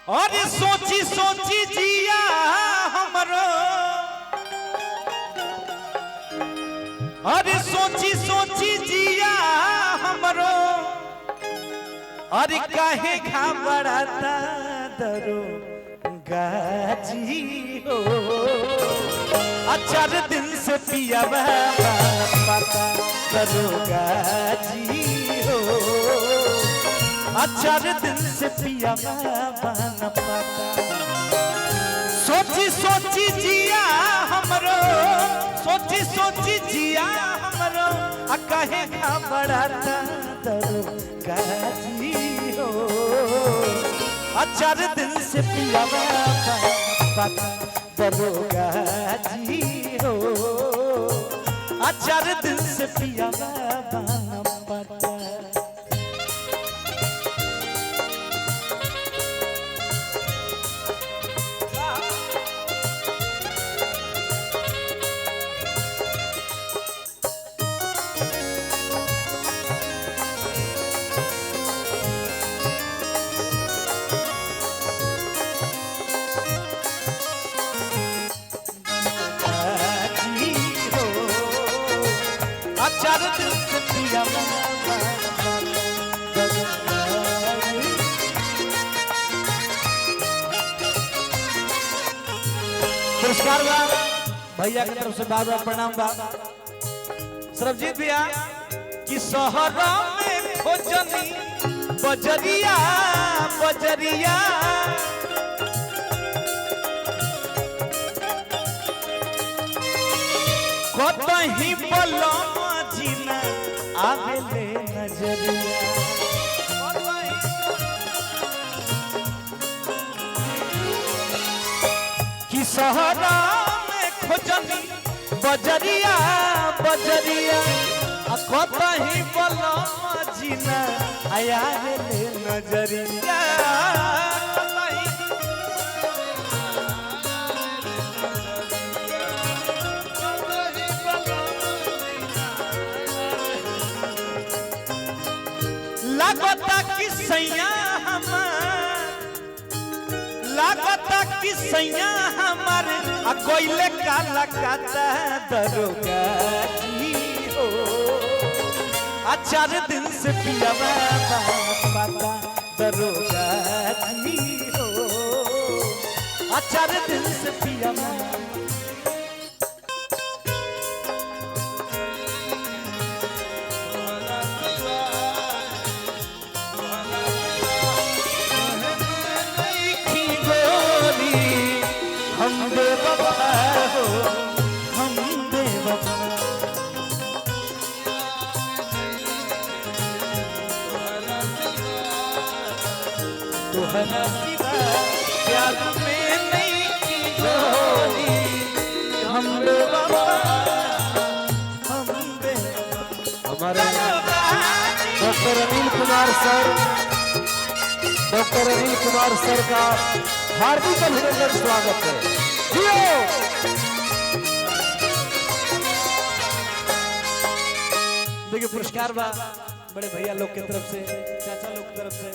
और सोची सोची जिया हमरो, अरे सोची सोची जिया हमरो, अरे काहे घबराता दरो गाजी हो। 4 दिन से पिया पता दरो गाजी हो। 4 दिन से पिया न पता। सोची सोची जिया हमरो, सोची सोची जिया हमरो, कहे घबराता दरो गाजी हो। 4 दिन से पिया पता दरो गाजी हो। 4 दिन से पिया न पता। पुरस्कार बा भैया की तरफ से बार बार प्रणाम बा। सरबजीत भैया कि शहर में खोजनी बजरिया बजरिया, कतही बलम जीना आवेले नजरिया। कि सहरा में खोजनी बजरिया बजरिया, कतही बलम जीना आवेले नजरिया। लागता कि सैया हमार, लागता कि सैया हमार कोयले काला काता दरोगा जी हो। 4 दिन से पिया पता दरोगा जी हो। 4 दिन से पिया प्यार में नहीं की जोड़ी, हम हमारे डॉक्टर अनिल कुमार सर, डॉक्टर अनिल कुमार सर का हार्दिक अभिनंदन स्वागत है। देखिए पुरस्कार बा बड़े भैया लोग की तरफ से, चाचा लोग की तरफ से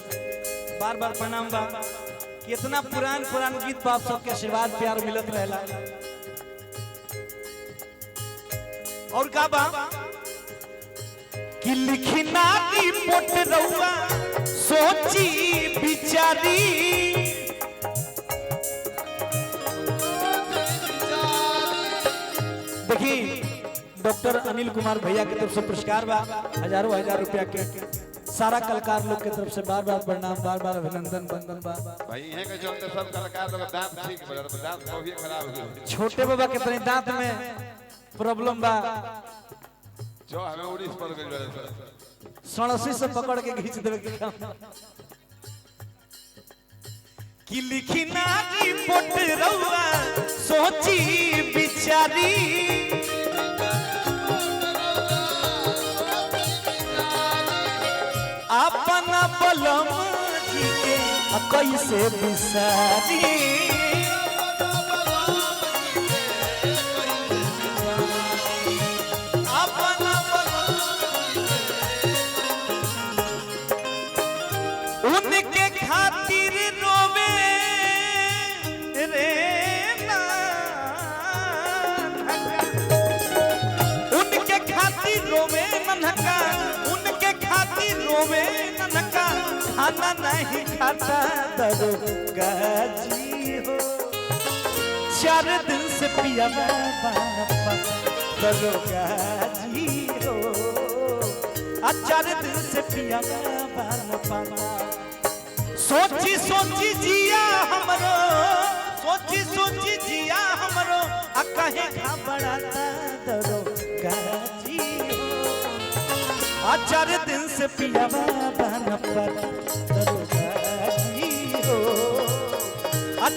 बार बार प्रणाम बा। कितना पुरान पुरान गीत बाप सबके आशीर्वाद प्यार मिलत रहला। और का बा कि लिखना रिपोर्ट रहुआ सोची बिचारी, देखिए डॉक्टर अनिल कुमार भैया की तरफ से पुरस्कार बा, हजारों हजार रुपया के। सारा कलाकार लोग की तरफ से बार बार प्रणाम, बार बार अभिनंदन बंदन बा। भाई यहां के जो सब कलाकार लोग दांत ठीक बा, दांत कभी खराब हो गए। छोटे बाबा के तनी दांत में प्रॉब्लम बा, जो हमें 19 पर गइल बा, सणसी से पकड़ के खींच देवे के काम। कि लिखी ना रिपोर्ट रहुआ सोची बिचारी, अपना बलम जी के कैसे बिसारी। उनके खातिर रोवे सोवे ननका खाना नहीं खाता दरोगा जी हो 4 दिन से पिया बाबा दरोगा जी हो 4 दिन से पिया बाबा सोची सोची जिया हमरो सोची सोची जिया हमरो कहे घबराता दरोगा जी हो 4 दिन से पिया बाबा दरोगा जी हो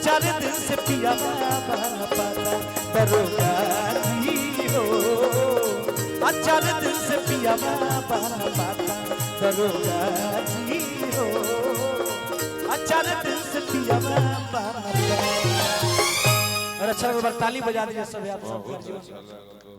4 दिन से पिया बाबा दरोगा जी हो 4 दिन से पिया बाबा दरोगा जी हो 4 दिन से पिया बाबा। और अच्छा ताली बजा दीजिए सब आप सब।